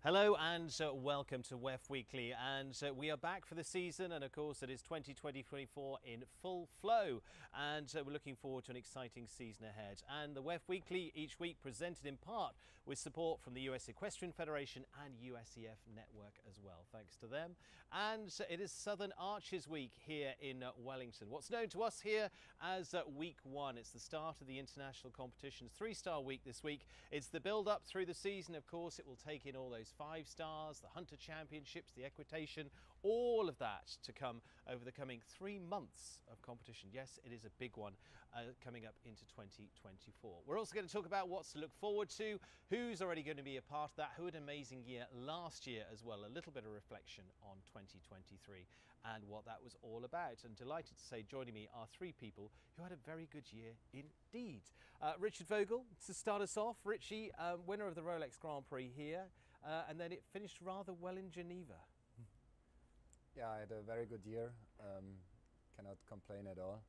Hello and welcome to WEF Weekly, and we are back for the season, and of course it is 2024 in full flow, and we're looking forward to an exciting season ahead. And the WEF Weekly each week presented in part with support from the US Equestrian Federation and USEF Network as well, thanks to them. And it is Southern Archers Week here in Wellington, what's known to us here as Week 1. It's the start of the international competitions, 3-star week this week. It's the build up through the season, of course. It will take in all those 5 stars, the Hunter Championships, the equitation, all of that to come over the coming 3 months of competition. Yes, it is a big one coming up into 2024. We're also going to talk about what's to look forward to, who's already going to be a part of that, who had an amazing year last year as well, a little bit of reflection on 2023 and what that was all about. And delighted to say joining me are 3 people who had a very good year indeed. Richard Vogel, to start us off. Richie, winner of the Rolex Grand Prix here. And then it finished rather well in Geneva. Yeah, I had a very good year. Cannot complain at all.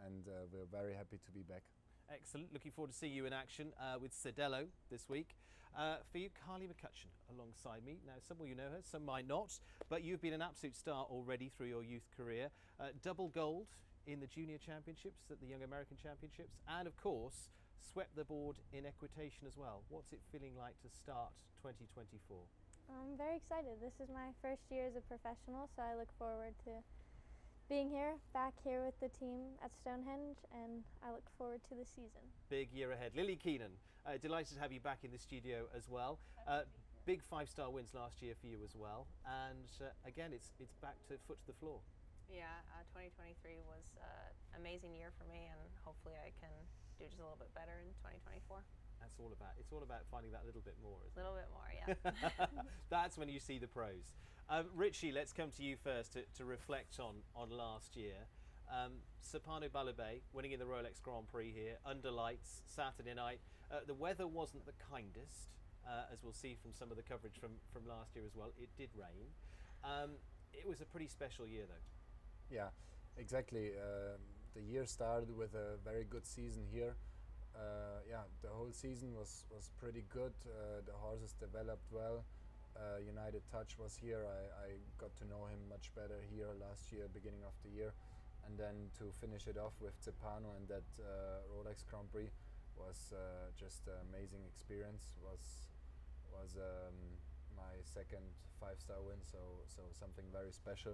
And we're very happy to be back. Excellent. Looking forward to see you in action with Cedello this week. For you, Carly McCutcheon alongside me. Now, some of you know her, some might not, but you've been an absolute star already through your youth career. Double gold in the Junior Championships, at the Young American Championships, and of course, swept the board in equitation as well. What's it feeling like to start 2024? I'm very excited. This is my first year as a professional, so I look forward to being here, back here with the team at Stonehenge, and I look forward to the season. Big year ahead. Lily Keenan, delighted to have you back in the studio as well. Big 5-star wins last year for you as well, and again, it's back to foot to the floor. Yeah, 2023 was an amazing year for me, and hopefully I can do just a little bit better in 2024. That's all about. It's all about finding that little bit more, isn't it? A little bit more, yeah. That's when you see the pros. Richie, let's come to you first to reflect on last year. Serpano Balubé winning in the Rolex Grand Prix here under lights Saturday night. The weather wasn't the kindest, as we'll see from some of the coverage from last year as well. It did rain. It was a pretty special year though. Yeah, exactly. The year started with a very good season here. Yeah, the whole season was pretty good. The horses developed well. United Touch was here. I got to know him much better here last year, beginning of the year. And then to finish it off with Cepano and that Rolex Grand Prix was just an amazing experience. Was my second 5-star win, so something very special.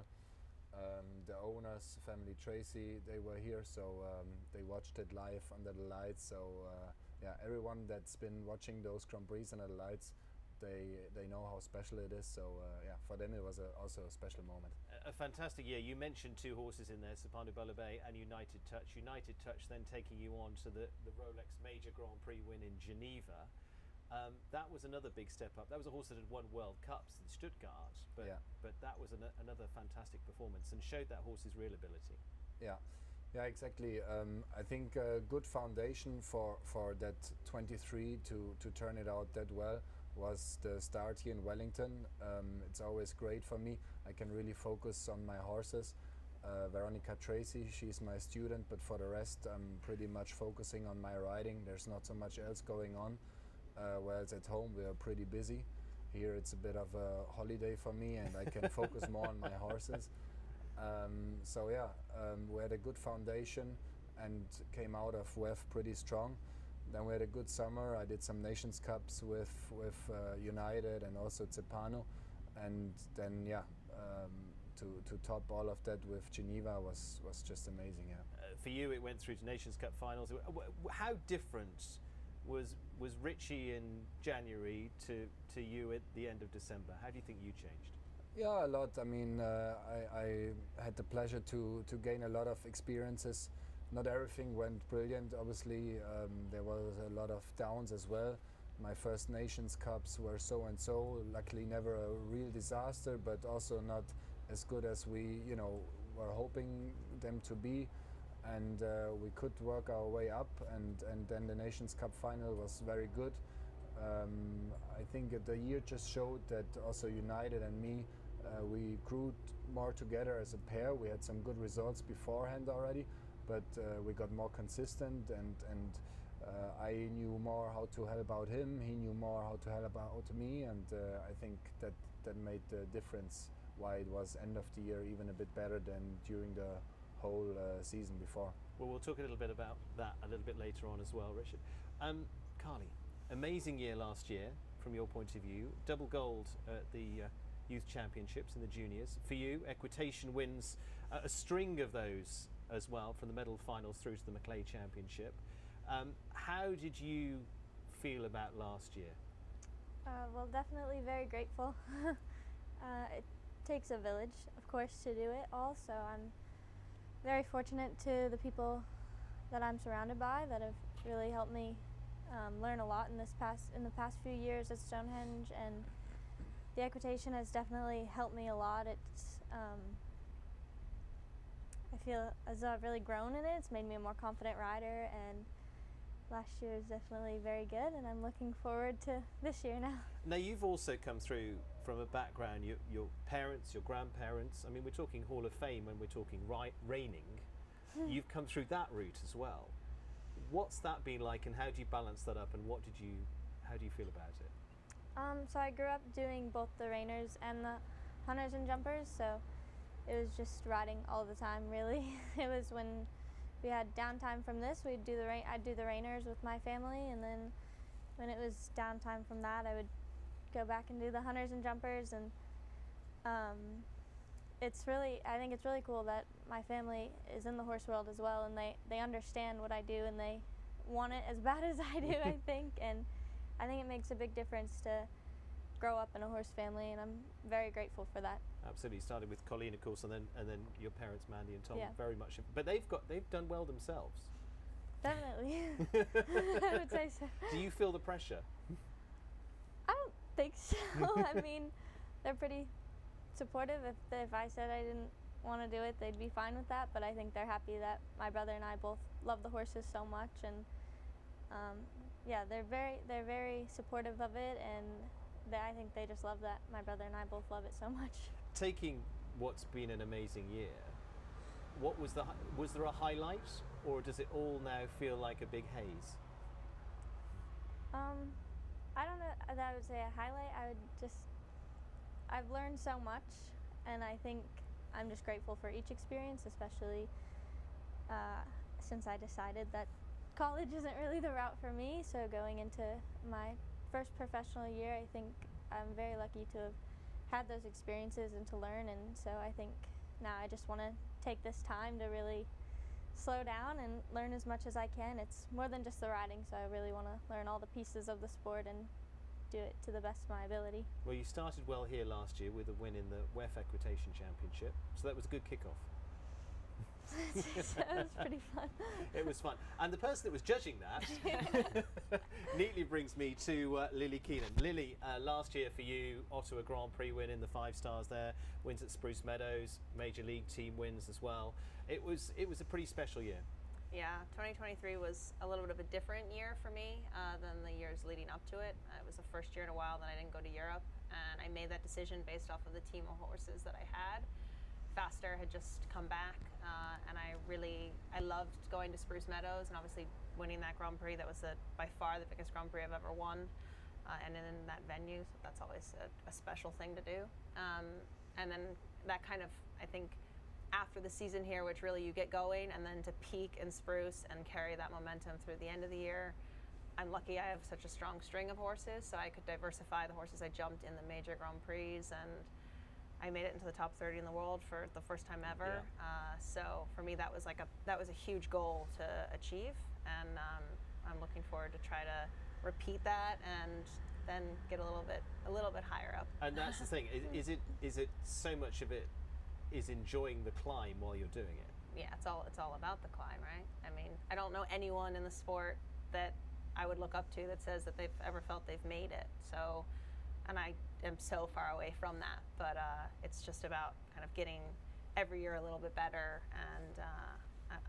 The owners, family Tracy, they were here, so they watched it live under the lights. So yeah, everyone that's been watching those Grand Prix under the lights, they know how special it is. So yeah, for them it was also a special moment. A fantastic year. You mentioned 2 horses in there, Serpano Balubé and United Touch. United Touch then taking you on to the Rolex Major Grand Prix win in Geneva. That was another big step up. That was a horse that had won World Cups in Stuttgart, but yeah. But that was another fantastic performance and showed that horse's real ability. Yeah, exactly. I think a good foundation for that 23 to turn it out that well was the start here in Wellington. It's always great for me. I can really focus on my horses. Veronica Tracy, she's my student, but for the rest, I'm pretty much focusing on my riding. There's not so much else going on. Whereas at home we are pretty busy. Here it's a bit of a holiday for me, and I can focus more on my horses. So yeah, we had a good foundation and came out of WEF pretty strong. Then we had a good summer. I did some Nations Cups with United and also Cepano, and then yeah, to top all of that with Geneva was just amazing. Yeah. For you, it went through to Nations Cup finals. How different was Richie in January to you at the end of December? How do you think you changed? Yeah, a lot. I mean, I had the pleasure to gain a lot of experiences. Not everything went brilliant, obviously. There was a lot of downs as well. My first Nations Cups were so and so. Luckily, never a real disaster, but also not as good as we, were hoping them to be. And we could work our way up, and then the Nations Cup final was very good. I think the year just showed that also United and me, we grew more together as a pair. We had some good results beforehand already, but we got more consistent, and I knew more how to help out him. He knew more how to help out me, and I think that made the difference. Why it was end of the year even a bit better than during the whole season before. Well, we'll talk a little bit about that a little bit later on as well, Richard. Carly, amazing year last year from your point of view. Double gold at the Youth Championships in the juniors. For you, equitation wins, a string of those as well, from the medal finals through to the Maclay Championship. How did you feel about last year? Well, definitely very grateful. It takes a village, of course, to do it all, so I'm very fortunate to the people that I'm surrounded by that have really helped me learn a lot in the past few years at Stonehenge, and the equitation has definitely helped me a lot. It's I feel as though I've really grown in it. It's made me a more confident rider, and last year was definitely very good, and I'm looking forward to this year now. Now, you've also come through from a background, your parents, your grandparents, I mean, we're talking Hall of Fame when we're talking reigning. You've come through that route as well. What's that been like, and how do you balance that up, and how do you feel about it? So I grew up doing both the reiners and the hunters and jumpers, so it was just riding all the time, really. It was when we had downtime from this, I'd do the reiners with my family, and then when it was downtime from that, I would go back and do the hunters and jumpers. And I think it's really cool that my family is in the horse world as well, and they understand what I do, and they want it as bad as I do, I think. And I think it makes a big difference to grow up in a horse family, and I'm very grateful for that. Absolutely. Started with Colleen, of course, and then your parents, Mandy and Tom, Yeah. very much. But they've done well themselves. Definitely. I would say so. Do you feel the pressure? I don't think so. I mean, they're pretty supportive. If I said I didn't want to do it, they'd be fine with that. But I think they're happy that my brother and I both love the horses so much, and yeah, they're very supportive of it, and I think they just love that my brother and I both love it so much. Taking what's been an amazing year, was there a highlight, or does it all now feel like a big haze? I don't know that I would say a highlight. I've learned so much, and I think I'm just grateful for each experience, especially since I decided that college isn't really the route for me. So going into my first professional year, I think I'm very lucky to have had those experiences and to learn. And so I think now I just want to take this time to really slow down and learn as much as I can. It's more than just the riding, so I really want to learn all the pieces of the sport and do it to the best of my ability. Well, you started well here last year with a win in the WEF Equitation Championship, so that was a good kickoff. So it was pretty fun. It was fun. And the person that was judging that neatly brings me to Lily Keenan. Lily, last year for you, Ottawa Grand Prix win in the 5 stars there, wins at Spruce Meadows, Major League team wins as well. It was a pretty special year. Yeah, 2023 was a little bit of a different year for me than the years leading up to it. It was the first year in a while that I didn't go to Europe, and I made that decision based off of the team of horses that I had. Faster had just come back, and I loved going to Spruce Meadows and obviously winning that Grand Prix. That was by far the biggest Grand Prix I've ever won, and in that venue, so that's always a special thing to do. And then that kind of, I think, after the season here, which really you get going, and then to peak in Spruce and carry that momentum through the end of the year. I'm lucky I have such a strong string of horses, so I could diversify the horses I jumped in the major Grand Prix, and I made it into the top 30 in the world for the first time ever. Yeah. So for me, that was a huge goal to achieve, and I'm looking forward to try to repeat that and then get a little bit higher up. And that's the thing. Is it so much of it is enjoying the climb while you're doing it? Yeah, it's all about the climb, right? I mean, I don't know anyone in the sport that I would look up to that says that they've ever felt they've made it. So, and I am so far away from that, but it's just about kind of getting every year a little bit better, and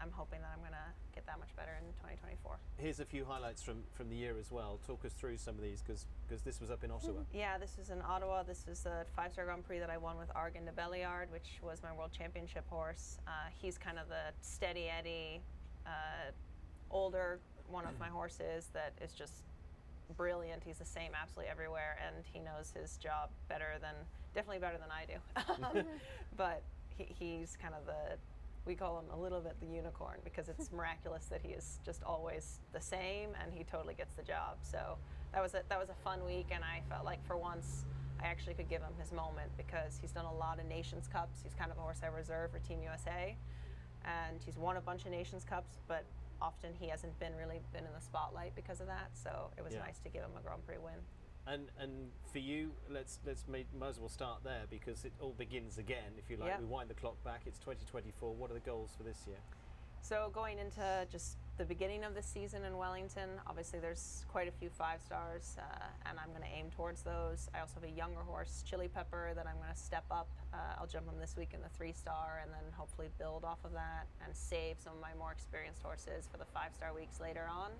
I'm hoping that I'm going to get that much better in 2024. Here's a few highlights from the year as well. Talk us through some of these, because this was up in Ottawa. Yeah, this was in Ottawa. This was the 5-star Grand Prix that I won with Argan de Belliard, which was my World Championship horse. He's kind of the steady Eddie, older, one of my horses that is just brilliant. He's the same absolutely everywhere, and he knows his job definitely better than I do. But he's kind of we call him a little bit the unicorn, because it's miraculous that he is just always the same, and he totally gets the job. So that was a fun week, and I felt like for once I actually could give him his moment, because he's done a lot of Nations Cups. He's kind of a horse I reserve for Team USA, and he's won a bunch of Nations Cups, but often he hasn't really been in the spotlight because of that. So it was nice to give him a Grand Prix win. And for you, might as well start there, because it all begins again, if you like. Yep. We wind the clock back. It's 2024. What are the goals for this year? So going into just the beginning of the season in Wellington, obviously there's quite a few 5-stars, and I'm going to aim towards those. I also have a younger horse, Chili Pepper, that I'm going to step up. I'll jump him this week in the 3-star, and then hopefully build off of that and save some of my more experienced horses for the 5-star weeks later on.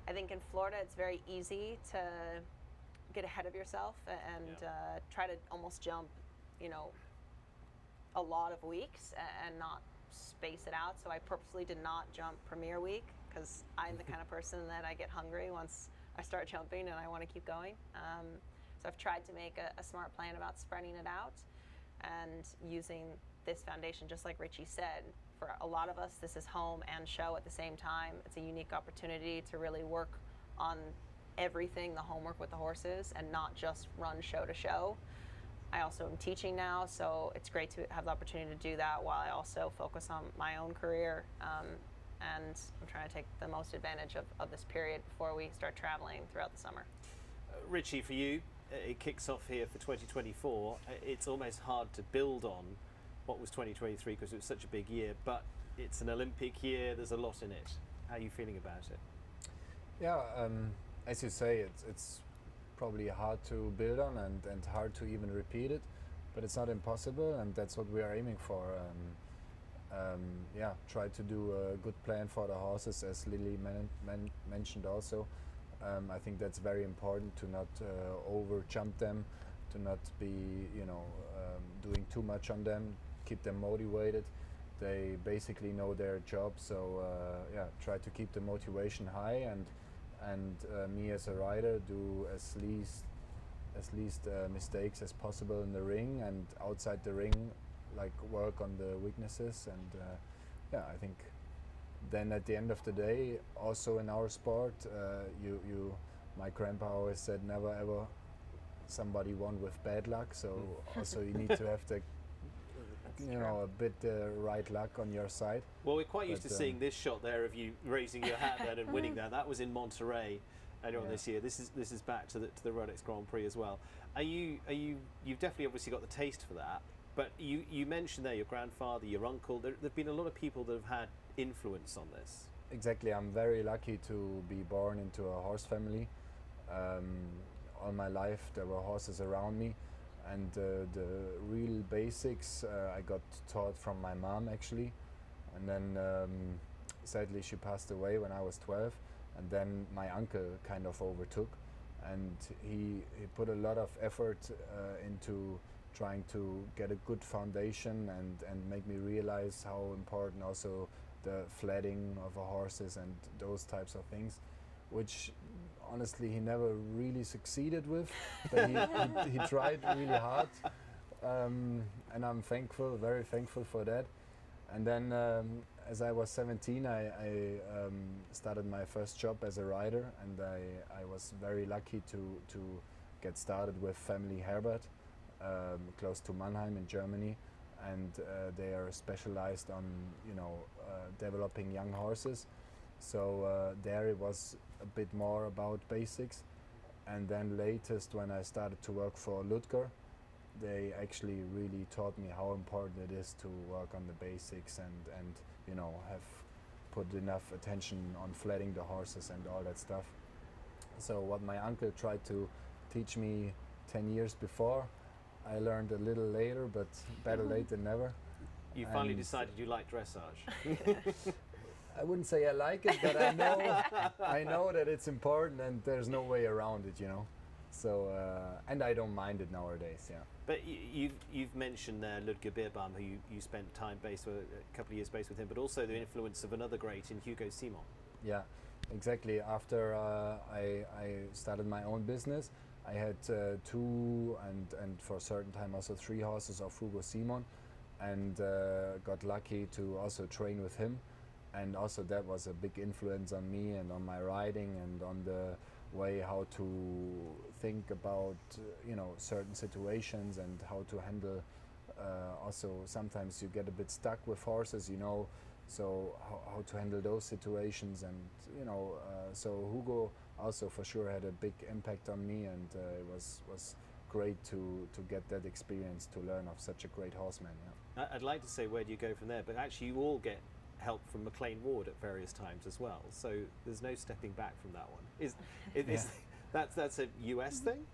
I think in Florida it's very easy to get ahead of yourself and try to almost jump, a lot of weeks and not space it out. So I purposely did not jump Premier Week, because I'm the kind of person that I get hungry once I start jumping and I want to keep going. So I've tried to make a smart plan about spreading it out and using this foundation, just like Richie said. For a lot of us, this is home and show at the same time. It's a unique opportunity to really work on everything, the homework with the horses, and not just run show to show. I also am teaching now, so it's great to have the opportunity to do that while I also focus on my own career. And I'm trying to take the most advantage of this period before we start traveling throughout the summer. Richie, for you, it kicks off here for 2024. It's almost hard to build on what was 2023, because it was such a big year, but it's an Olympic year, there's a lot in it. How are you feeling about it? Yeah, as you say, it's probably hard to build on and hard to even repeat it, but it's not impossible, and that's what we are aiming for. Try to do a good plan for the horses, as Lily mentioned also. I think that's very important, to not over jump them, to not be doing too much on them, keep them motivated. They basically know their job, so try to keep the motivation high, and me as a rider do as least mistakes as possible in the ring, and outside the ring, like work on the weaknesses. And I think then at the end of the day, also in our sport, my grandpa always said, never ever somebody won with bad luck. So also you need to have the a bit right luck on your side. Well, we're quite used to seeing this shot there of you raising your hat then and winning that. That was in Monterey earlier on this year. This is back to the Rolex Grand Prix as well. You've definitely obviously got the taste for that, but you mentioned there your grandfather, your uncle. There've been a lot of people that have had influence on this. Exactly. I'm very lucky to be born into a horse family. All my life there were horses around me, and the real basics I got taught from my mom, actually. And then sadly she passed away when I was 12, and then my uncle kind of overtook, and he put a lot of effort into trying to get a good foundation and make me realize how important also the flatting of a horse is, and those types of things, which honestly he never really succeeded with, but he tried really hard, and I'm thankful, very thankful for that. And then as I was 17, I started my first job as a rider, and I was very lucky to get started with Family Herbert, close to Mannheim in Germany, and they are specialized on developing young horses. So there it was a bit more about basics, and then latest when I started to work for Ludger, they actually really taught me how important it is to work on the basics and have put enough attention on flatting the horses and all that stuff. So what my uncle tried to teach me 10 years before, I learned a little later, but better late than never. You finally decided you like dressage. I wouldn't say I like it, but I know that it's important, and there's no way around it, So and I don't mind it nowadays, yeah. But you've mentioned there Ludger Beerbaum, who you spent time a couple of years based with him, but also the influence of another great in Hugo Simon. Yeah, exactly. After I started my own business, I had two and for a certain time also three horses of Hugo Simon, and got lucky to also train with him, and also that was a big influence on me and on my riding and on the way how to think about certain situations and how to handle. Also, sometimes you get a bit stuck with horses, so how to handle those situations, and so Hugo also for sure had a big impact on me, and it was great to get that experience, to learn of such a great horseman. Yeah. I'd like to say where do you go from there, but actually you all get help from McLean Ward at various times as well, so there's no stepping back from that one. That's a US thing?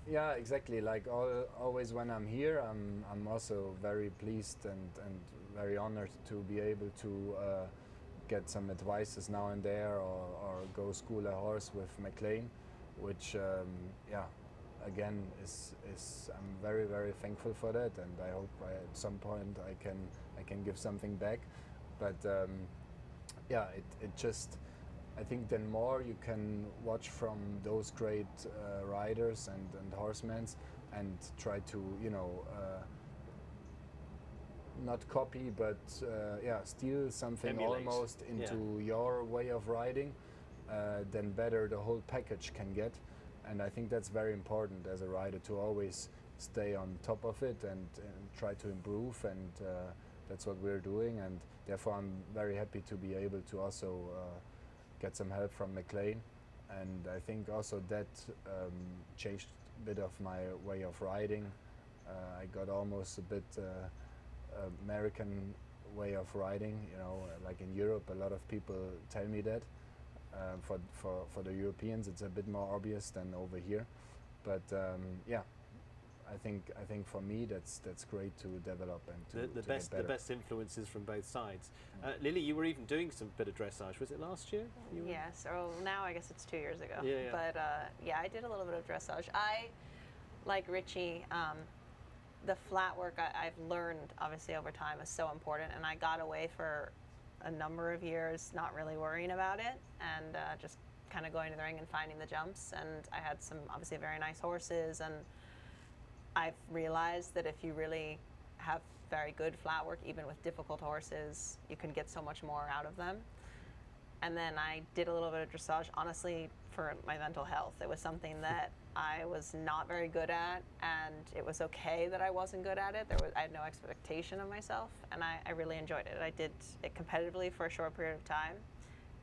Yeah, exactly. Like always when I'm here, I'm also very pleased and very honored to be able to get some advices now and there, or go school a horse with McLean, which again is I'm very, very thankful for that, and I hope at some point I can give something back. But it just, I think then more you can watch from those great riders and horsemen, and try to not copy, but steal something, emulate. almost into your way of riding, then better the whole package can get. And I think that's very important as a rider, to always stay on top of it and try to improve, and that's what we're doing, and therefore I'm very happy to be able to also get some help from McLean. And I think also that changed a bit of my way of riding. I got almost a bit American way of riding, like in Europe a lot of people tell me that. For the Europeans it's a bit more obvious than over here, but I think for me that's great to develop and to get better. The best influences from both sides. Lily, you were even doing some bit of dressage. Was it last year? Yes, or now I guess it's 2 years ago. Yeah. But I did a little bit of dressage. I, like Richie, the flat work I've learned obviously over time is so important, and I got away for a number of years not really worrying about it, and just kind of going to the ring and finding the jumps. And I had some obviously very nice horses, and I've realized that if you really have very good flat work, even with difficult horses, you can get so much more out of them. And then I did a little bit of dressage, honestly, for my mental health. It was something that I was not very good at, and it was okay that I wasn't good at it. I had no expectation of myself, and I really enjoyed it. I did it competitively for a short period of time,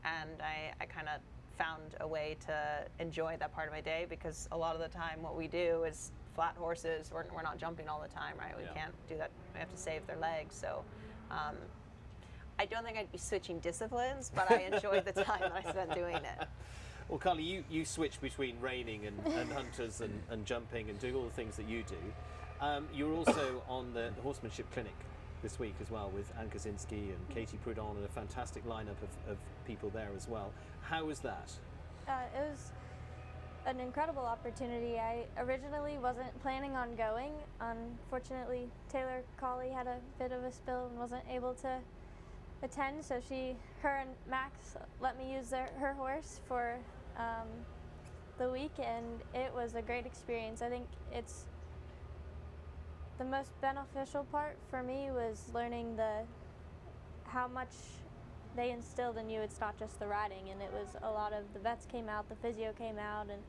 and I kind of found a way to enjoy that part of my day, because a lot of the time what we do is flat horses, we're not jumping all the time, right? We can't do that. We have to save their legs. So I don't think I'd be switching disciplines, but I enjoyed the time that I spent doing it. Well, Carly, you switch between reining and hunters and jumping and doing all the things that you do. You're also on the Horsemanship Clinic this week as well, with Anne Kaczynski and Katie Prudhomme, and a fantastic lineup of people there as well. How was that? It was an incredible opportunity. I originally wasn't planning on going. Unfortunately, Taylor Colley had a bit of a spill and wasn't able to attend, so her and Max let me use her horse for the week, and it was a great experience. I think it's the most beneficial part for me was learning how much they instilled in you. It's not just the riding, and it was a lot of the vets came out, the physio came out, and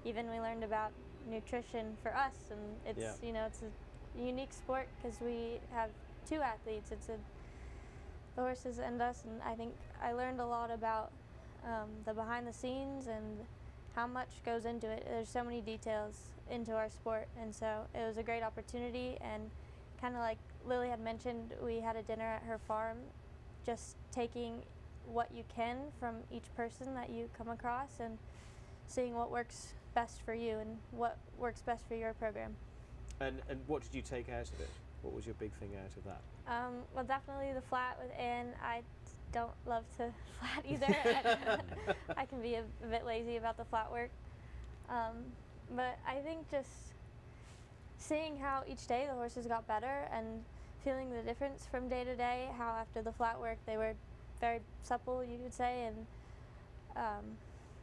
even we learned about nutrition for us. And it's it's a unique sport because we have two athletes. It's the horses and us, and I think I learned a lot about the behind the scenes and how much goes into it. There's so many details into our sport, and so it was a great opportunity. And kind of like Lily had mentioned, we had a dinner at her farm, just taking what you can from each person that you come across and seeing what works best for you and what works best for your program. And what did you take out of it? What was your big thing out of that? Well, definitely the flat with Anne. I don't love to flat either. I can be a bit lazy about the flat work. But I think just seeing how each day the horses got better and feeling the difference from day to day, how after the flat work they were very supple, you could say, and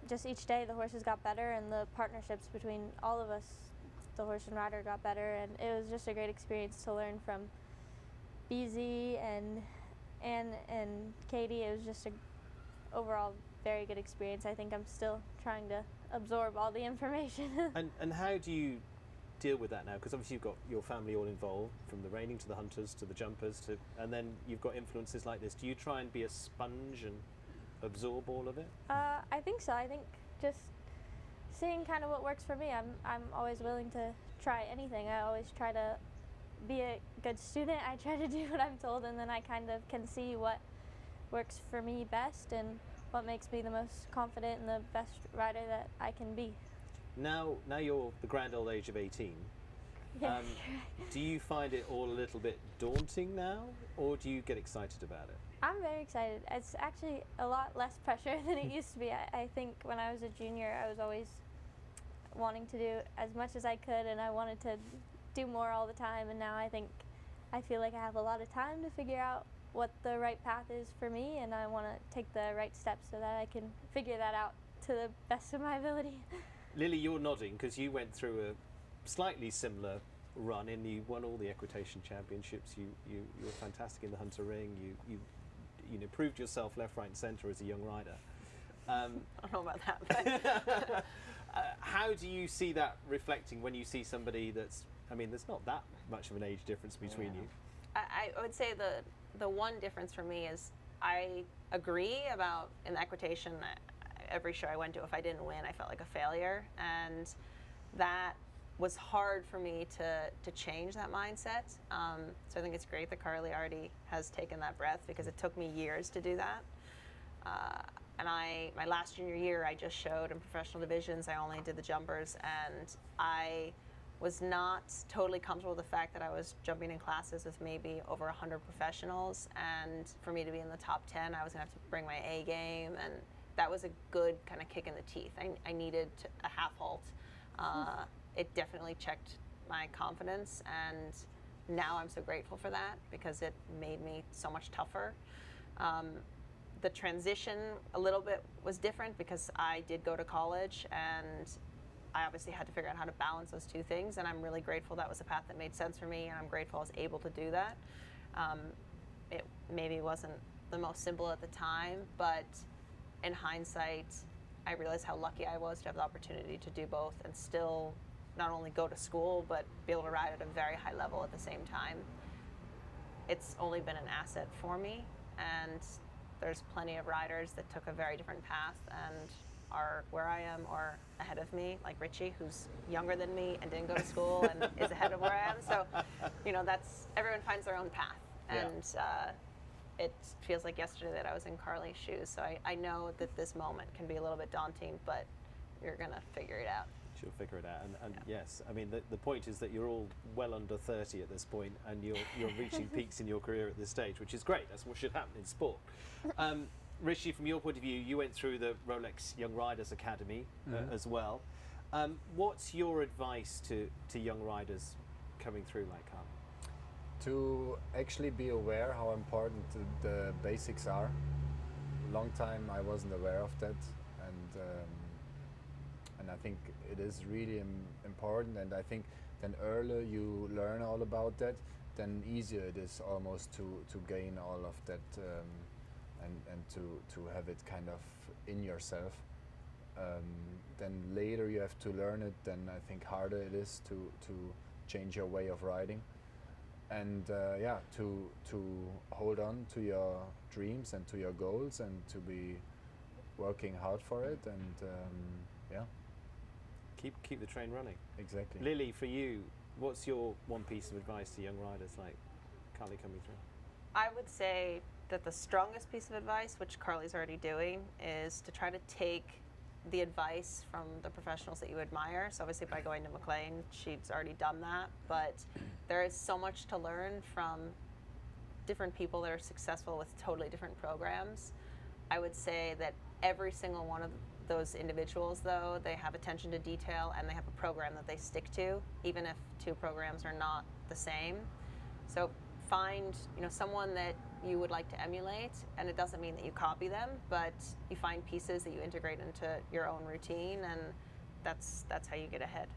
just each day the horses got better, and the partnerships between all of us, the horse and rider, got better, and it was just a great experience to learn from BZ and Anne and Katie. It was just a overall very good experience. I think I'm still trying to absorb all the information. And how do you deal with that now? Because obviously you've got your family all involved, from the reining to the hunters to the jumpers, and then you've got influences like this. Do you try and be a sponge and absorb all of it? I think so. I think just seeing kind of what works for me. I'm always willing to try anything. I always try to be a good student. I try to do what I'm told, and then I kind of can see what works for me best and what makes me the most confident and the best rider that I can be. Now you're the grand old age of 18. Yeah. Do you find it all a little bit daunting now, or do you get excited about it? I'm very excited. It's actually a lot less pressure than it used to be. I think when I was a junior, I was always wanting to do as much as I could, and I wanted to do more all the time, and now I feel like I have a lot of time to figure out what the right path is for me, and I want to take the right steps so that I can figure that out to the best of my ability. Lily, you're nodding because you went through a slightly similar run, and you won all the equitation championships. You were fantastic in the hunter ring. You proved yourself left, right, and centre as a young rider. I don't know about that. But how do you see that reflecting when you see somebody that's? I mean, there's not that much of an age difference between you. I would say the one difference for me is I agree about in the equitation. Every show I went to, if I didn't win, I felt like a failure, and that was hard for me to change that mindset. So I think it's great that Carly already has taken that breath, because it took me years to do that. And my last junior year, I just showed in professional divisions. I only did the jumpers, and I was not totally comfortable with the fact that I was jumping in classes with maybe over 100 professionals, and for me to be in the top 10, I was gonna have to bring my A game, and that was a good kind of kick in the teeth. I needed a half halt. It definitely checked my confidence, and now I'm so grateful for that, because it made me so much tougher. The transition a little bit was different, because I did go to college, and I obviously had to figure out how to balance those two things, and I'm really grateful that was a path that made sense for me, and I'm grateful I was able to do that. It maybe wasn't the most simple at the time, but in hindsight, I realized how lucky I was to have the opportunity to do both and still not only go to school, but be able to ride at a very high level at the same time. It's only been an asset for me, and there's plenty of riders that took a very different path and are where I am or ahead of me, like Richie, who's younger than me and didn't go to school and is ahead of where I am. So, that's, everyone finds their own path. And it feels like yesterday that I was in Carly's shoes. So I know that this moment can be a little bit daunting, but you're going to figure it out. She'll figure it out. And yes, I mean, the point is that you're all well under 30 at this point, and you're reaching peaks in your career at this stage, which is great. That's what should happen in sport. Rishi, from your point of view, you went through the Rolex Young Riders Academy as well. What's your advice to young riders coming through like Carl? To actually be aware how important the basics are. Long time I wasn't aware of that, and I think it is really important. And I think then earlier you learn all about that, then easier it is almost to gain all of that and to have it kind of in yourself. Then later you have to learn it, then I think harder it is to change your way of riding. And to hold on to your dreams and to your goals, and to be working hard for it, and keep the train running. Exactly. Lily, for you, what's your one piece of advice to young riders like Carly coming through? I would say that the strongest piece of advice, which Carly's already doing, is to try to take the advice from the professionals that you admire. So obviously by going to McLean, she's already done that, but there is so much to learn from different people that are successful with totally different programs. I would say that every single one of those individuals, though, they have attention to detail, and they have a program that they stick to, even if two programs are not the same. So find someone that you would like to emulate, and it doesn't mean that you copy them, but you find pieces that you integrate into your own routine, and that's how you get ahead.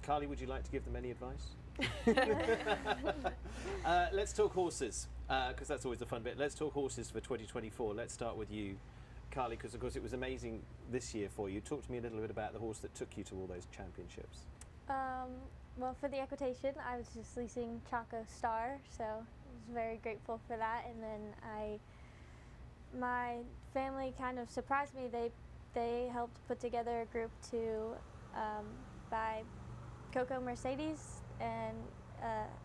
Carly, would you like to give them any advice? Let's talk horses, because that's always the fun bit. Let's talk horses for 2024. Let's start with you, Carly, because of course it was amazing this year for you. Talk to me a little bit about the horse that took you to all those championships. Well, for the equitation, I was just leasing Chaco Star, so I was very grateful for that. And then my family kind of surprised me. They helped put together a group to buy Coco Mercedes, and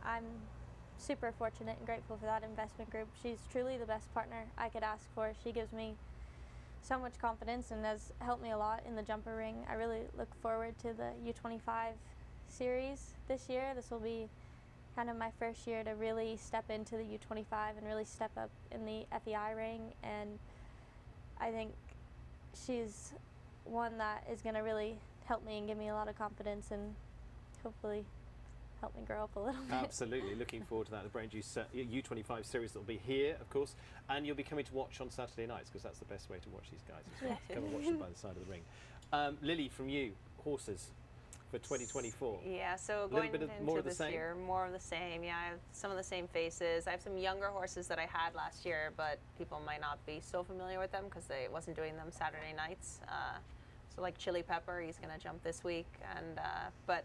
I'm super fortunate and grateful for that investment group. She's truly the best partner I could ask for. She gives me so much confidence and has helped me a lot in the jumper ring. I really look forward to the U25 series this year. This will be kind of my first year to really step into the U25 and really step up in the FEI ring, and I think she's one that is going to really help me and give me a lot of confidence and hopefully help me grow up a little bit. Absolutely, looking forward to that. The Brain Juice U25 series that will be here, of course, and you'll be coming to watch on Saturday nights, because that's the best way to watch these guys as well. Yeah. Come and watch them by the side of the ring. Lily, from you, horses for 2024. Yeah, so A little going bit into more of the this same? year, more of the same. Yeah, I have some of the same faces. I have some younger horses that I had last year, but people might not be so familiar with them because they wasn't doing them Saturday nights. So like Chili Pepper, he's going to jump this week, and but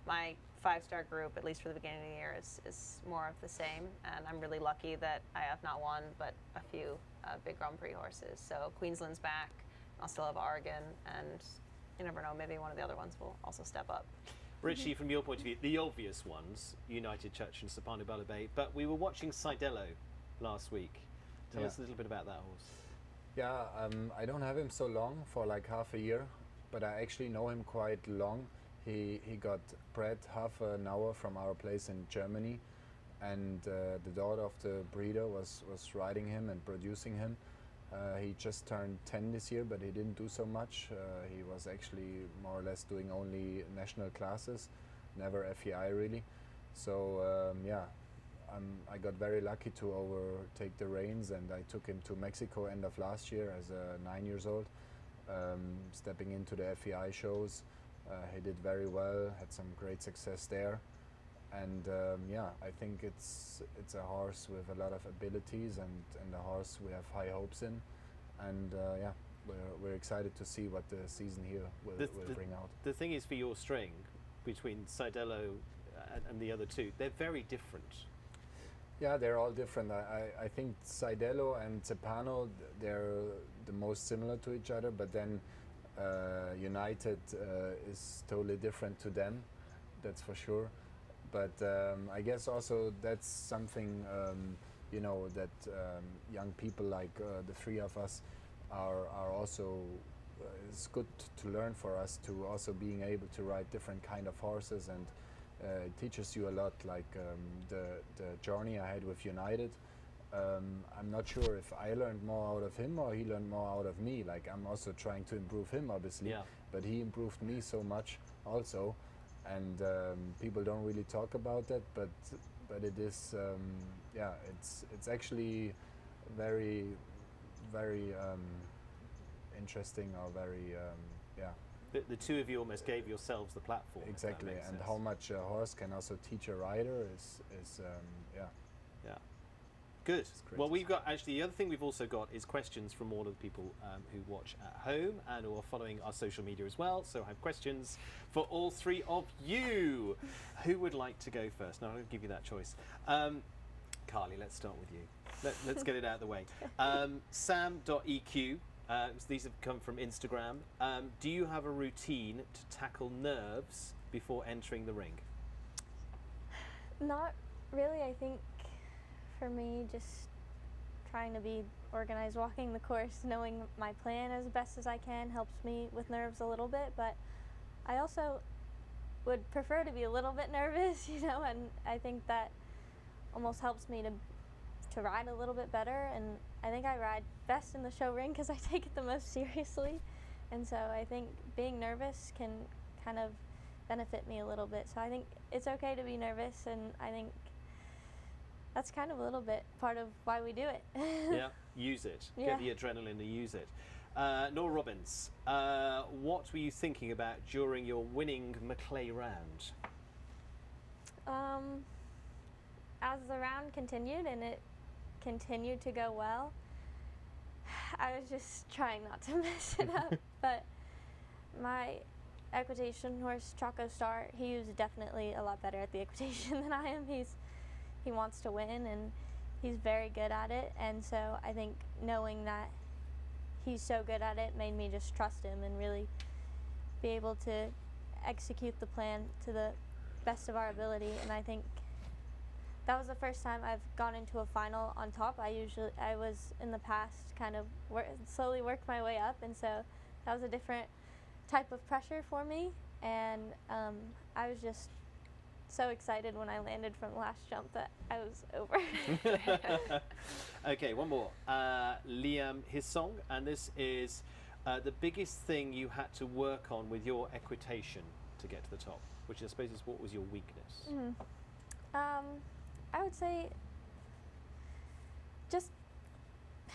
my 5-star group, at least for the beginning of the year, is more of the same, and I'm really lucky that I have not one, but a few big Grand Prix horses. So Queensland's back. I'll still have Oregon, and you never know, maybe one of the other ones will also step up. Richie, from your point of view, the obvious ones, United Church and Sapano Balabay, but we were watching Sidello last week. Tell us a little bit about that horse. Yeah, I don't have him so long, for like half a year, but I actually know him quite long. He got bred half an hour from our place in Germany, and the daughter of the breeder was riding him and producing him. He just turned 10 this year, but he didn't do so much. He was actually more or less doing only national classes, never FEI really. So yeah, I got very lucky to overtake the reins, and I took him to Mexico end of last year as a 9 years old, stepping into the FEI shows. He did very well, had some great success there, and yeah, I think it's a horse with a lot of abilities, and a horse we have high hopes in, and yeah, we're excited to see what the season here will bring out. The thing is, for your string, between Sidello and the other two, they're very different. Yeah, they're all different. I think Sidello and Cepano, they're the most similar to each other, but then United is totally different to them, that's for sure. But I guess also that's something you know, that young people like the three of us are also it's good to learn for us, to also being able to ride different kind of horses, and it teaches you a lot, like the journey I had with United. I'm not sure if I learned more out of him or he learned more out of me. Like, I'm also trying to improve him, obviously, but he improved me so much also, and people don't really talk about that, but it is yeah, it's actually very interesting, or very yeah. The two of you almost gave yourselves the platform. Exactly, and sense. how much a horse can also teach a rider is yeah. Yeah. Good. great. Well, we've got, actually, the other thing we've also got is questions from all of the people who watch at home and who are following our social media as well. So I have questions for all three of you. Who would like to go first? Now, I'm going to give you that choice. Carly, let's start with you. Let's get it out of the way. Sam.eq, these have come from Instagram. Do you have a routine to tackle nerves before entering the ring? Not really. I think for me, just trying to be organized, walking the course, knowing my plan as best as I can helps me with nerves a little bit, but I also would prefer to be a little bit nervous, you know, and I think that almost helps me to ride a little bit better, and I think I ride best in the show ring because I take it the most seriously, and so I think being nervous can kind of benefit me a little bit. So I think it's okay to be nervous, and I think that's kind of a little bit part of why we do it. Yeah, use it. Yeah. Get the adrenaline and use it. Nora Robbins, what were you thinking about during your winning Maclay round? As the round continued and it continued to go well, I was just trying not to mess it up. But my equitation horse, Choco Star, he was definitely a lot better at the equitation than I am. He wants to win and he's very good at it. And so I think knowing that he's so good at it made me just trust him and really be able to execute the plan to the best of our ability. And I think that was the first time I've gone into a final on top. I was in the past kind of slowly worked my way up, and so that was a different type of pressure for me. And I was just so excited when I landed from the last jump that I was over. Okay, one more. Liam, his song, and this is the biggest thing you had to work on with your equitation to get to the top, which I suppose is what was your weakness? I would say just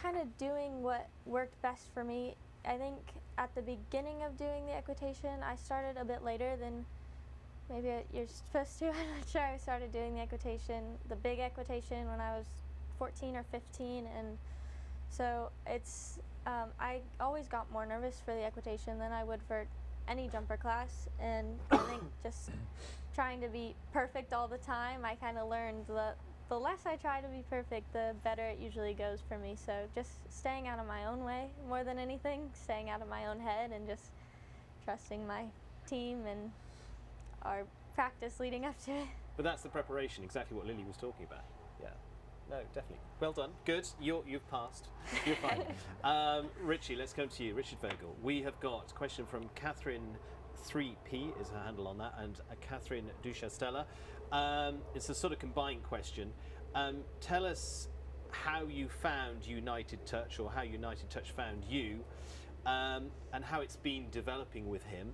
kind of doing what worked best for me. I think at the beginning of doing the equitation, I started a bit later than maybe you're supposed to. I'm not sure. I started doing the equitation, the big equitation, when I was 14 or 15, and so it's I always got more nervous for the equitation than I would for any jumper class, and I think just trying to be perfect all the time, I kind of learned the less I try to be perfect, the better it usually goes for me. So just staying out of my own way more than anything, staying out of my own head, and just trusting my team and our practice leading up to it. But that's the preparation, exactly what Lily was talking about. Yeah, no, definitely. Well done, good. You've passed. You're fine. Richie, let's come to you. Richard Vogel. We have got a question from Catherine 3P is her handle on that, and Catherine Duchastella. It's a sort of combined question. Tell us how you found United Touch, or how United Touch found you, and how it's been developing with him.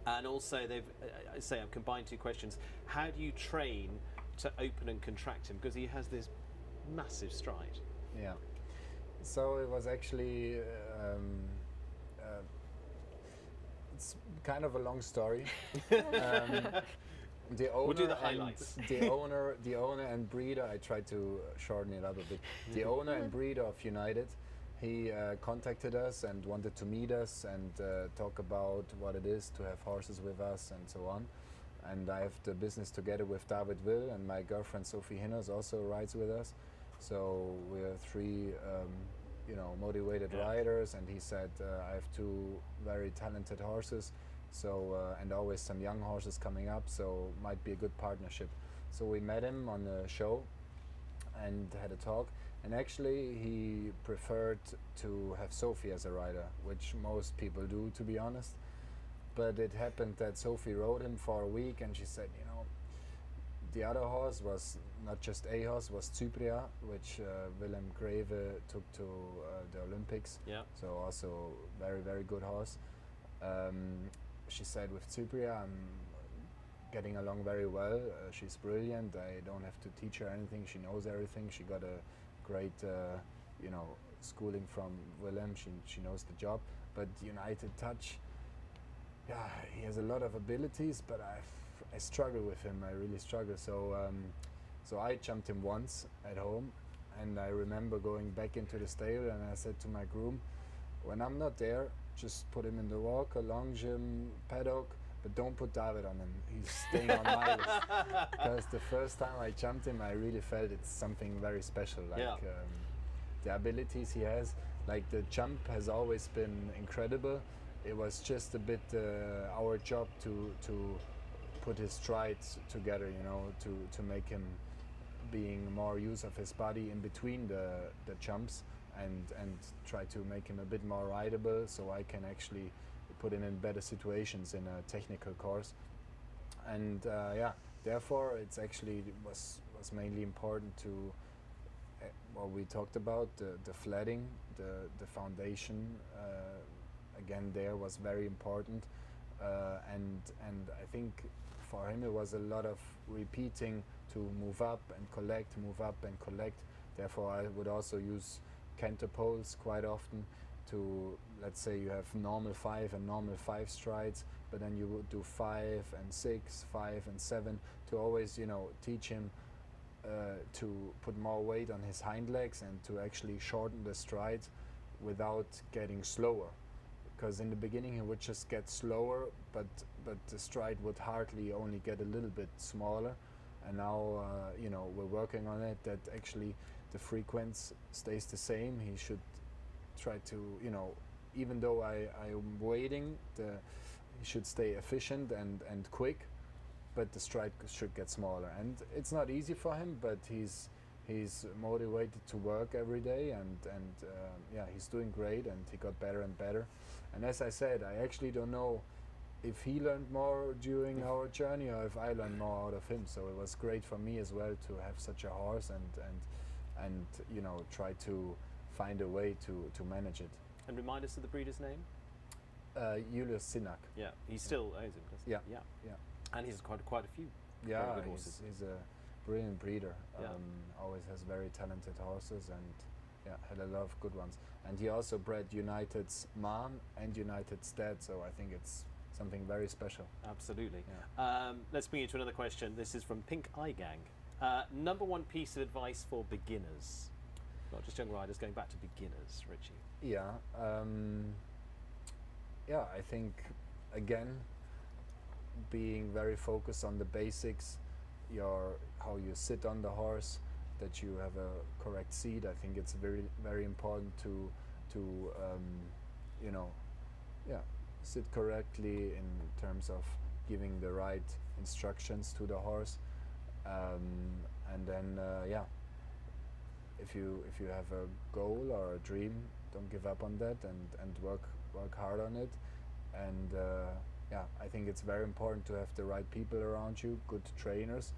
And also, I've combined two questions. How do you train to open and contract him? Because he has this massive stride. Yeah. So it was actually it's kind of a long story. The owner, we'll do the highlights. the owner and breeder. I tried to shorten it up a bit. The owner and breeder of United, he contacted us and wanted to meet us and talk about what it is to have horses with us and so on. And I have the business together with David Will, and my girlfriend Sophie Hinners also rides with us. So we're three, motivated riders. And he said, I have two very talented horses. So and always some young horses coming up, so might be a good partnership. So we met him on a show and had a talk, and actually he preferred to have Sophie as a rider, which most people do, to be honest. But it happened that Sophie rode him for a week, and she said, the other horse was not just a horse, was Cypria, which Willem Greve took to the Olympics. Yeah. So also very, very good horse. She said, with Cypria, I'm getting along very well. She's brilliant. I don't have to teach her anything. She knows everything. She got a great, schooling from Willem. She knows the job. But United Touch, yeah, he has a lot of abilities, but I struggle with him. I really struggle. So, so I jumped him once at home, and I remember going back into the stable, and I said to my groom, when I'm not there, just put him in the walker, longe him, paddock, but don't put David on him. He's staying on my list. Because the first time I jumped him, I really felt it's something very special. Like the abilities he has, like the jump has always been incredible. It was just a bit our job to put his strides together, to make him being more use of his body in between the jumps. And try to make him a bit more rideable, so I can actually put him in better situations in a technical course. And therefore it's actually was mainly important to what we talked about, the flatting, the foundation. Again, there was very important. and I think for him it was a lot of repeating to move up and collect, move up and collect. Therefore, I would also use canter poles quite often to, let's say you have normal 5 and normal 5 strides, but then you would do 5 and 6, 5 and 7 to always, you know, teach him to put more weight on his hind legs and to actually shorten the stride without getting slower. Because in the beginning he would just get slower, but the stride would hardly only get a little bit smaller. And now, you know, we're working on it that actually the frequency stays the same. He should try to, you know, even though I'm waiting, he should stay efficient and quick, but the stride should get smaller. And it's not easy for him, but he's motivated to work every day, and yeah, he's doing great, and he got better and better. And as I said, I actually don't know if he learned more during our journey or if I learned more out of him. So it was great for me as well to have such a horse and you know, try to find a way to manage it. And remind us of the breeder's name. Julius Sinak. Yeah, he still owns him, doesn't he? Yeah. And he's quite a few. Yeah, very good horses. he's a brilliant breeder. Yeah. Always has very talented horses, and yeah, had a lot of good ones. And he also bred United's mom and United's dad, so I think it's something very special. Absolutely. Yeah. Let's bring you to another question. This is from Pink Eye Gang. Number one piece of advice for beginners, not just young riders, going back to beginners, Richie. Yeah, yeah, I think again, being very focused on the basics, how you sit on the horse, that you have a correct seat. I think it's very important to you know, yeah, sit correctly in terms of giving the right instructions to the horse, and then yeah, if you have a goal or a dream, don't give up on that, and work hard on it. And yeah, I think it's very important to have the right people around you, good trainers.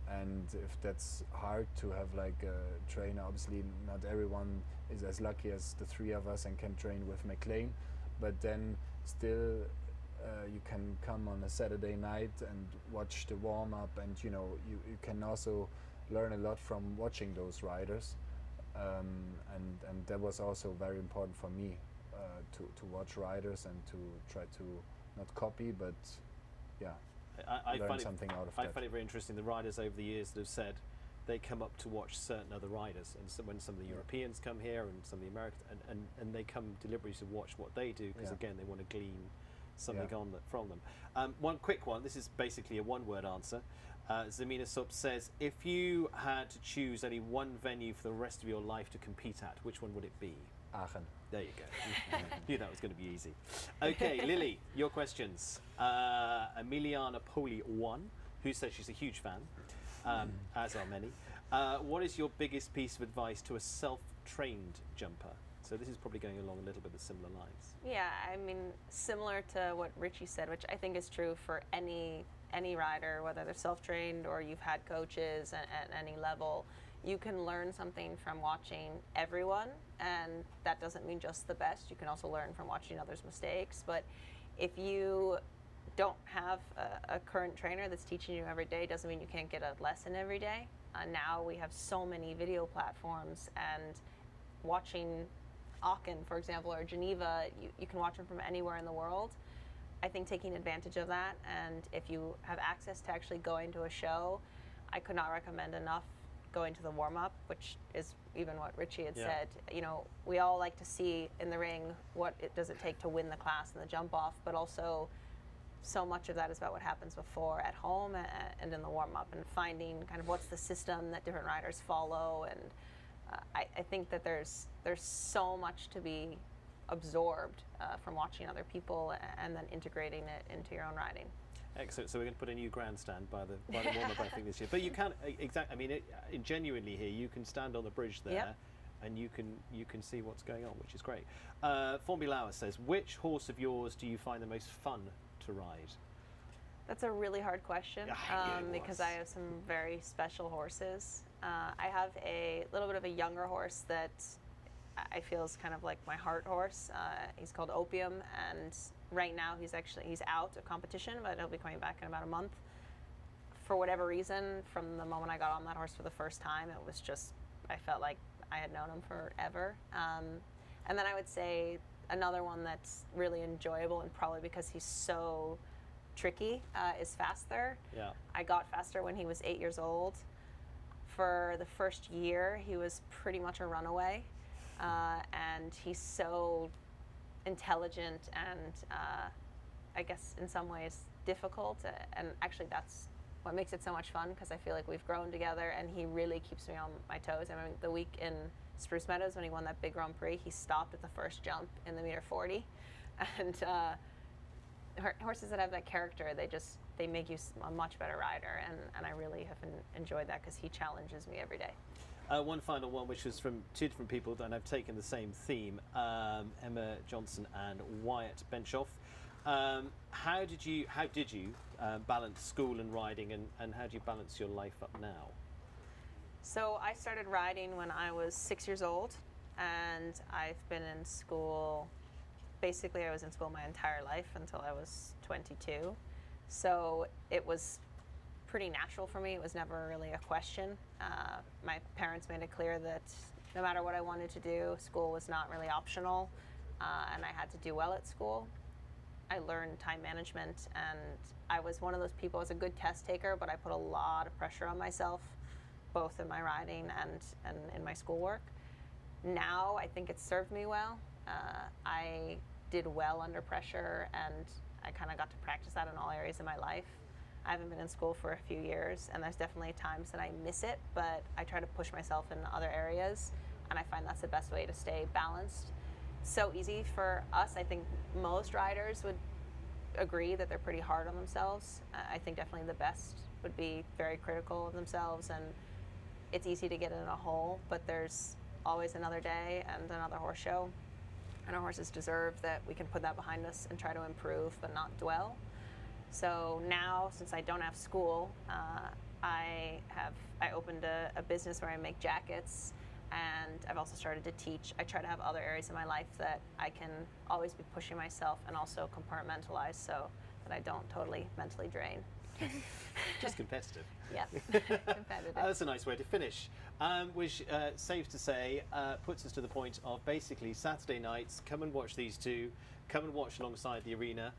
And if that's hard to have like a trainer, obviously not everyone is as lucky as the three of us and can train with McLean, but then still you can come on a Saturday night and watch the warm-up, and you know, you can also learn a lot from watching those riders, and that was also very important for me, to watch riders and to try to not copy, but yeah, I learn find something out of I that. find it very interesting. The riders over the years that have said they come up to watch certain other riders, and so when some of the Europeans come here and some of the Americans, and they come deliberately to watch what they do, because again they want to glean something from them. One quick one. This is basically a one-word answer. Zamina Sup says, if you had to choose only one venue for the rest of your life to compete at, which one would it be? Aachen. There you go. Knew that was going to be easy. Okay, Lily, your questions. Emiliana Poli 1, who says she's a huge fan, as are many. What is your biggest piece of advice to a self-trained jumper? So this is probably going along a little bit of similar lines. Yeah, I mean, similar to what Richie said, which I think is true for any rider, whether they're self-trained or you've had coaches at any level. You can learn something from watching everyone, and that doesn't mean just the best. You can also learn from watching others' mistakes. But if you don't have a current trainer that's teaching you every day, doesn't mean you can't get a lesson every day. Now we have so many video platforms, and watching Aachen, for example, or Geneva, you can watch them from anywhere in the world. I think taking advantage of that, and if you have access to actually going to a show, I could not recommend enough going to the warm-up, which is even what Richie had said. You know, we all like to see in the ring what does it take to win the class and the jump off, but also so much of that is about what happens before at home and in the warm-up, and finding kind of what's the system that different riders follow. And I think that there's so much to be absorbed from watching other people and then integrating it into your own riding. Excellent. So we're going to put a new grandstand by the warm-up, I think, this year. But you can I mean, genuinely here, you can stand on the bridge there, and you can see what's going on, which is great. Formulauer says, which horse of yours do you find the most fun to ride? That's a really hard question, because I have some very special horses. I have a little bit of a younger horse that I feel is kind of like my heart horse. He's called Opium, and right now he's out of competition, but he'll be coming back in about a month. For whatever reason, from the moment I got on that horse for the first time, it was just, I felt like I had known him forever. And then I would say another one that's really enjoyable, and probably because he's so tricky, is Faster. Yeah. I got Faster when he was 8 years old. For the first year, he was pretty much a runaway, and he's so intelligent and I guess in some ways difficult, and actually that's what makes it so much fun, because I feel like we've grown together and he really keeps me on my toes. I mean, the week in Spruce Meadows when he won that big Grand Prix, he stopped at the first jump in the meter 40, and horses that have that character, they make you a much better rider, and I really have enjoyed that because he challenges me every day. One final one, which was from two different people that have taken the same theme, Emma Johnson and Wyatt Benshoff. How did you balance school and riding, and how do you balance your life up now? So I started riding when I was 6 years old, and I've been in school, basically I was in school my entire life until I was 22. So it was pretty natural for me. It was never really a question. My parents made it clear that no matter what I wanted to do, school was not really optional, and I had to do well at school. I learned time management, and I was one of those people, I was a good test taker, but I put a lot of pressure on myself, both in my riding and in my schoolwork. Now I think it's served me well. I did well under pressure, and I kind of got to practice that in all areas of my life. I haven't been in school for a few years, and there's definitely times that I miss it, but I try to push myself in other areas, and I find that's the best way to stay balanced. So easy for us. I think most riders would agree that they're pretty hard on themselves. I think definitely the best would be very critical of themselves, and it's easy to get in a hole, but there's always another day and another horse show, and our horses deserve that we can put that behind us and try to improve but not dwell. So now, since I don't have school, I opened a business where I make jackets, and I've also started to teach. I try to have other areas in my life that I can always be pushing myself and also compartmentalize so that I don't totally mentally drain. Just competitive. Yeah, competitive. That's a nice way to finish. Which, safe to say, puts us to the point of basically Saturday nights, come and watch these two, come and watch alongside the arena.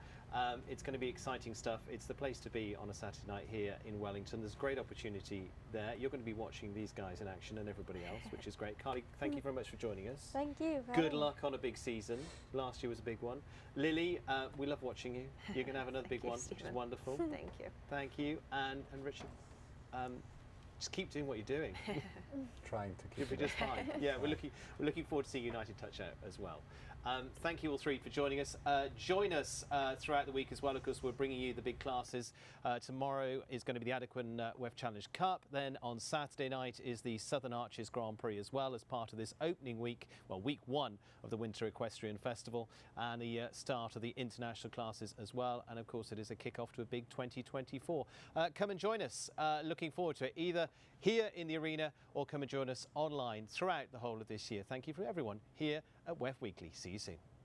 It's going to be exciting stuff. It's the place to be on a Saturday night here in Wellington. There's great opportunity there. You're going to be watching these guys in action and everybody else, which is great. Carly, thank you very much for joining us. Thank you. Good luck on a big season. Last year was a big one. Lily, we love watching you. You're going to have another big one, which is wonderful. Thank you. Thank you. And Richard, just keep doing what you're doing. Trying to keep You'll be it just fine. Yeah, we're looking forward to seeing United Touch out as well. Thank you all three for joining us. Join us throughout the week as well. Of course, we're bringing you the big classes. Tomorrow is going to be the Adequan WEF Challenge Cup. Then on Saturday night is the Southern Arches Grand Prix as well, as part of this opening week, well, week one of the Winter Equestrian Festival, and the start of the international classes as well. And of course, it is a kick-off to a big 2024. Come and join us. Looking forward to it, either here in the arena or come and join us online throughout the whole of this year. Thank you for everyone here at WEF Weekly. See you soon.